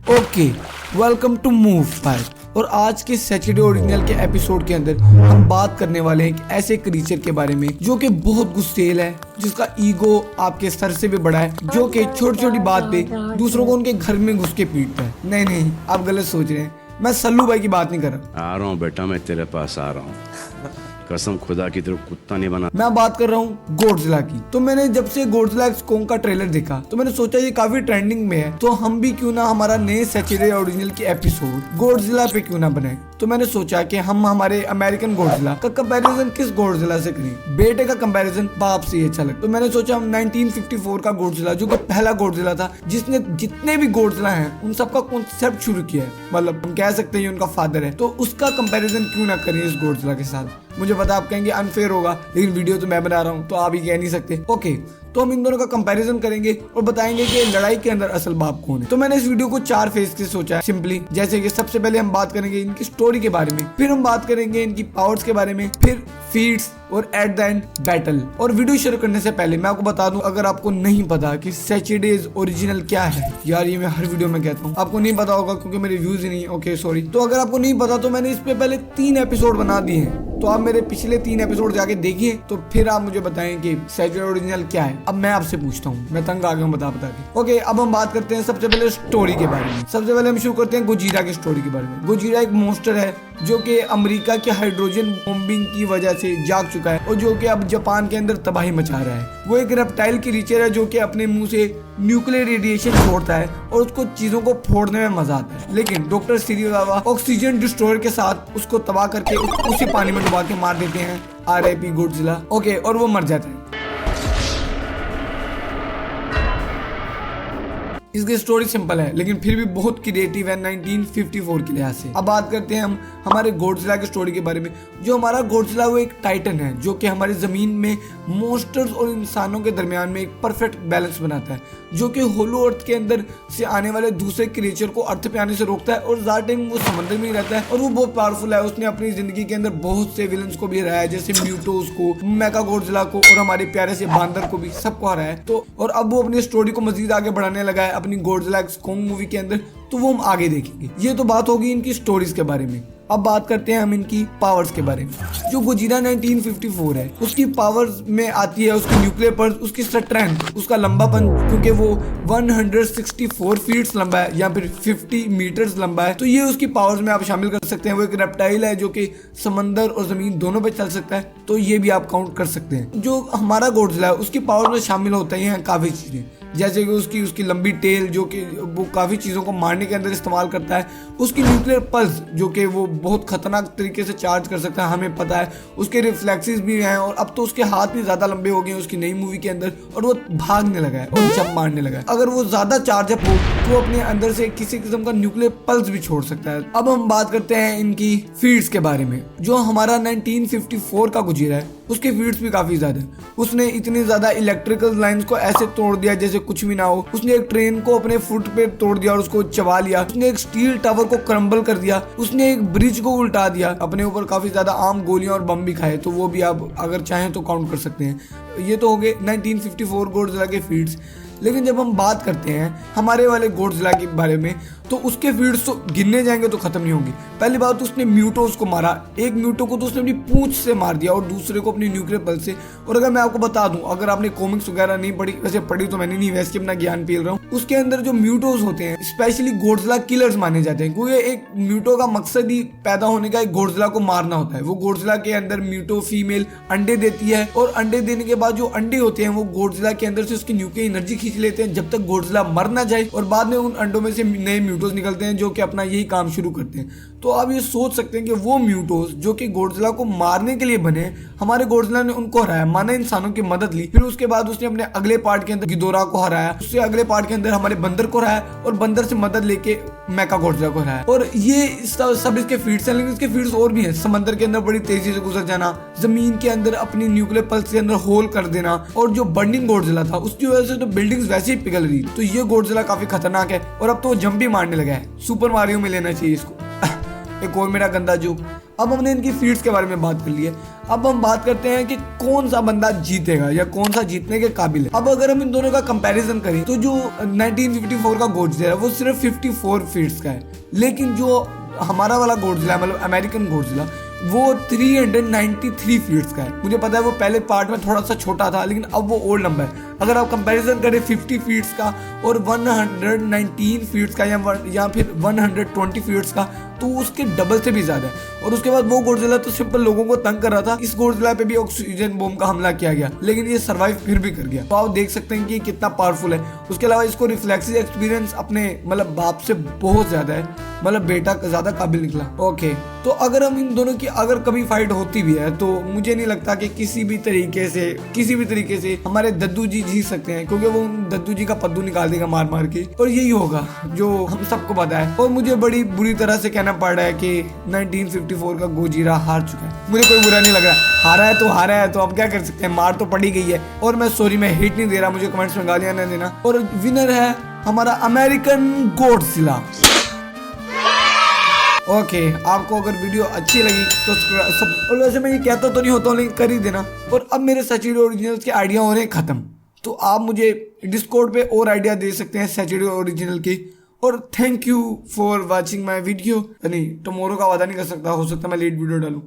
Okay, welcome to move fight. और आज के सैटरडे ओरिजिनल के एपिसोड के अंदर हम बात करने वाले हैं एक ऐसे क्रीचर के बारे में जो कि बहुत गुस्सेल है, जिसका ईगो आपके सर से भी बड़ा है, जो कि छोटी छोटी बात पे दूसरों को उनके घर में घुस के पीटता है। नहीं, आप गलत सोच रहे हैं, मैं सल्लू भाई की बात नहीं कर रहा। आ रहा हूँ बेटा, मैं तेरे पास आ रहा हूँ। कसम खुदा की तरफ कुत्ता नहीं बना। मैं बात कर रहा हूँ गॉडजिला की। तो मैंने जब से गॉडजिला एक्स कोंग का ट्रेलर देखा तो मैंने सोचा ये काफी ट्रेंडिंग में है, तो हम भी क्यों ना हमारा नए सैटरडे ओरिजिनल की एपिसोड गॉडजिला पे क्यों ना बनाए। तो मैंने सोचा कि हम हमारे अमेरिकन गॉडजिला का कंपैरिजन किस गॉडजिला से करें। बेटे का कंपैरिजन बाप से ही अच्छा लगता। तो मैंने सोचा हम 1954 का गॉडजिला, जो कि पहला गॉडजिला था जिसने जितने भी गॉडजिला हैं उन सबका कॉन्सेप्ट शुरू किया है, मतलब हम कह सकते हैं उनका फादर है, तो उसका कंपैरिजन क्यों ना करें इस गॉडजिला के साथ। मुझे पता आप कहेंगे अनफेयर होगा, लेकिन वीडियो तो मैं बना रहा हूँ तो आप ही कह नहीं सकते। ओके, तो हम इन दोनों का कंपैरिजन करेंगे और बताएंगे कि लड़ाई के अंदर असल बाप कौन है। तो मैंने इस वीडियो को 4 फेज से सोचा है सिंपली, जैसे कि सबसे पहले हम बात करेंगे इनकी स्टोरी के बारे में, फिर हम बात करेंगे इनकी पावर्स के बारे में, फिर फीड्स और एट द एंड बैटल। और वीडियो शुरू करने से पहले मैं आपको बता दूं, अगर आपको नहीं पता कि सैटरडेज ओरिजिनल क्या है, यार ये मैं हर वीडियो में कहता हूँ, आपको नहीं पता होगा क्योंकि मेरे व्यूज ही नहीं है। Okay sorry. तो अगर आपको नहीं पता तो मैंने इस पे पहले 3 एपिसोड बना दिए हैं, तो आप मेरे पिछले 3 एपिसोड जाके देखिए, तो फिर आप मुझे बताएं कि सैटरडे ओरिजिनल क्या है। अब मैं आपसे पूछता हूँ, मैं तंग आ गया हूँ बता के। ओके, अब हम बात करते हैं सबसे पहले स्टोरी के बारे में। सबसे पहले हम शुरू करते हैं गोजीरा की स्टोरी के बारे में। गोजीरा एक मॉन्स्टर है जो कि अमेरिका के हाइड्रोजन बॉम्बिंग की वजह से जाग चुका है और जो कि अब जापान के अंदर तबाही मचा रहा है। वो एक रेप्टाइल क्रीचर है जो कि अपने मुंह से न्यूक्लियर रेडिएशन छोड़ता है और उसको चीजों को फोड़ने में मजा आता है, लेकिन डॉक्टर सिरियावा ऑक्सीजन डिस्ट्रॉयर के साथ उसको तबाह करके उसी पानी में डुबा के मार देते हैं। RIP Godzilla. ओके, और वो मर जाता है। इसकी स्टोरी सिंपल है लेकिन फिर भी बहुत क्रिएटिव है 1954 के लिहाज से। अब बात करते हैं हम हमारे गॉडजिला की स्टोरी के बारे में। जो हमारा गॉडजिला वो एक टाइटन है जो कि हमारी जमीन में मॉन्स्टर्स और इंसानों के दरमियान में एक परफेक्ट बैलेंस बनाता है, जो कि होलो अर्थ के अंदर से आने वाले दूसरे क्रिएचर को अर्थ पे आने से रोकता है और ज्यादा टाइम वो समंदर में ही रहता है और वो बहुत पावरफुल है। उसने अपनी जिंदगी के अंदर बहुत से विलन्स को भी हराया है, जैसे म्यूटोस को, मेगा गॉडजिला को और हमारे प्यारे से बांदर को भी, सबको हराया है। तो और अब वो अपनी स्टोरी को मजीद आगे बढ़ाने लगा है अपनी गॉडजिला एक्स कोंग मूवी के अंदर, तो वो हम आगे देखेंगे। ये तो बात होगी इनकी स्टोरीज के बारे में। अब बात करते हैं हम इनकी पावर्स के बारे में। जो गोजीरा 1954 है उसकी पावर्स में आती है उसकी न्यूक्लियर पल्स, उसकी स्ट्रेंथ, उसका लंबापन, क्योंकि वो 164 फीट लंबा है या फिर 50 मीटर्स लंबा है, तो ये उसकी पावर्स में आप शामिल कर सकते हैं। वो एक रेप्टाइल है जो कि समंदर और जमीन दोनों पे चल सकता है, तो ये भी आप काउंट कर सकते हैं। जो हमारा गॉडजिला है उसकी पावर में शामिल होता है काफी चीजें, जैसे कि उसकी लंबी टेल जो कि वो काफी चीजों को मारने के अंदर इस्तेमाल करता है, उसकी न्यूक्लियर पल्स जो कि वो बहुत खतरनाक तरीके से चार्ज कर सकता है, हमें पता है। उसके रिफ्लेक्सेस भी हैं और अब तो उसके हाथ भी ज्यादा लंबे हो गए हैं उसकी नई मूवी के अंदर, और वो भागने लगा है और जंप मारने लगा है। अगर वो ज्यादा चार्ज अप हो तो वो अपने अंदर से किसी किस्म का न्यूक्लियर पल्स भी छोड़ सकता है। अब हम बात करते हैं इनकी फीड्स के बारे में। जो हमारा 1954 का गोजीरा है उसके फीड्स भी काफी ज्यादा है। उसने इतनी ज्यादा इलेक्ट्रिकल लाइंस को ऐसे तोड़ दिया जैसे कुछ भी ना हो। उसने एक ट्रेन को अपने फुट पे तोड़ दिया और उसको चबा लिया। उसने एक स्टील टावर को क्रम्बल कर दिया। उसने एक ब्रिज को उल्टा दिया। अपने ऊपर काफी ज्यादा आम गोलियां और बम भी खाए, तो वो भी आप अगर चाहें तो काउंट कर सकते हैं। ये तो हो गए 1954 गॉडजिला के फीड्स। लेकिन जब हम बात करते हैं हमारे वाले गॉडजिला के बारे में, तो उसके फीड्स तो गिनने जाएंगे तो खत्म नहीं होंगे। पहली बात, उसने म्यूटोस को मारा। एक म्यूटो को तो उसने अपनी पूंछ से मार दिया और दूसरे को अपनी न्यूक्लियर पल्स से। और अगर मैं आपको बता दूं, अगर आपने कॉमिक्स वगैरह नहीं पढ़ी, वैसे पढ़ी तो मैंने नहीं, वैसे अपना ज्ञान पेल रहा हूँ, उसके अंदर जो म्यूटोस होते हैं स्पेशली गॉडजिला किलर्स माने जाते हैं, क्योंकि एक म्यूटो का मकसद ही पैदा होने का एक गॉडजिला को मारना होता है। वो गॉडजिला के अंदर म्यूटो फीमेल अंडे देती है और अंडे देने के बाद जो अंडे होते हैं वो गॉडजिला के अंदर से उसकी न्यूक्लियर एनर्जी खींच लेते हैं जब तक गॉडजिला मर ना जाए, और बाद में उन अंडों में से नए म्यूटोस निकलते हैं जो कि अपना यही काम शुरू करते हैं। तो आप ये सोच सकते हैं कि वो म्यूटोस जो कि गॉडजिला को मारने के लिए बने, हमारे गॉडजिला ने उनको हराया, माना इंसानों की मदद ली। फिर उसके बाद उसने अपने अगले पार्ट के अंदर गिदोरा को हराया, उससे अगले पार्ट के अंदर हमारे बंदर को हराया और बंदर से मदद लेके मेका गॉडजिला को हराया। और ये सब इसके फीड्स हैं, लेकिन इसके फीड्स और भी हैं। समंदर के अंदर बड़ी तेजी से गुजर जाना, जमीन के अंदर अपनी न्यूक्लियर पल्स के अंदर होल कर देना, और जो बर्निंग गॉडजिला था उसकी वजह से तो बिल्डिंग्स वैसे ही पिघल रही। तो ये गॉडजिला काफी खतरनाक है और अब तो जंप भी मारने लगा है। सुपर मारियो में लेना चाहिए इसको। एक और मेरा गंदा जोक। अब हमने इनकी फीड्स के बारे में बात कर ली है। अब हम बात करते हैं कि कौन सा बंदा जीतेगा या कौन सा जीतने के काबिल है। अब अगर हम इन दोनों का कंपैरिजन करें तो जो 1954 का गोडजिला है वो सिर्फ 54 फीट्स का है, लेकिन जो हमारा वाला गोडजिला मतलब अमेरिकन गोडजिला वो 393 फीट्स का है। मुझे पता है वो पहले पार्ट में थोड़ा सा छोटा था, लेकिन अब वो ओल्ड नंबर है। अगर आप कंपैरिजन करें 50 फीट्स का और 119 फीट्स का या फिर 120 फीट्स का, तो उसके डबल से भी ज्यादा है। और उसके बाद वो गोडजिला तो सिंपल लोगों को तंग कर रहा था, इस गोडजिला पे भी ऑक्सीजन बम का हमला किया गया, लेकिन ये सर्वाइव फिर भी कर गया। तो आप देख सकते हैं कि ये कितना पावरफुल है। उसके अलावा इसको रिफ्लेक्सिव एक्सपीरियंस अपने मतलब बाप से बहुत ज्यादा है, मतलब बेटा ज्यादा काबिल निकला। ओके, तो अगर हम इन दोनों की अगर कभी फाइट होती भी है तो मुझे नहीं लगता कि किसी भी तरीके से हमारे दद्दू जी जीत सकते हैं, क्योंकि वो दद्दू जी का पद्दू निकाल देगा मार मार के, और यही होगा जो हम सबको पता है। और मुझे बड़ी बुरी तरह से कहना पड़ रहा है कि 1954 का गोजीरा हार चुका है। मुझे कोई बुरा नहीं लग रहा, हारा है तो अब क्या कर सकते हैं, मार तो पड़ी गई है। और मैं सॉरी, मैं हिट नहीं दे रहा, मुझे कमेंट्स में गालियां न देना। और विनर है हमारा अमेरिकन गोडजिला। ओके, आपको अगर वीडियो अच्छी लगी तो सब, और वैसे मैं ये कहता तो नहीं होता हूँ, लेकिन कर ही देना। और अब मेरे सैचुरेटेड ओरिजिनल्स के आइडिया हो रहे हैं खत्म, तो आप मुझे डिस्कॉर्ड पे और आइडिया दे सकते हैं सैचुरेटेड ओरिजिनल के। और thank you for watching my video. नहीं, टुमारो का वादा नहीं कर सकता, हो सकता मैं लेट वीडियो डालूं।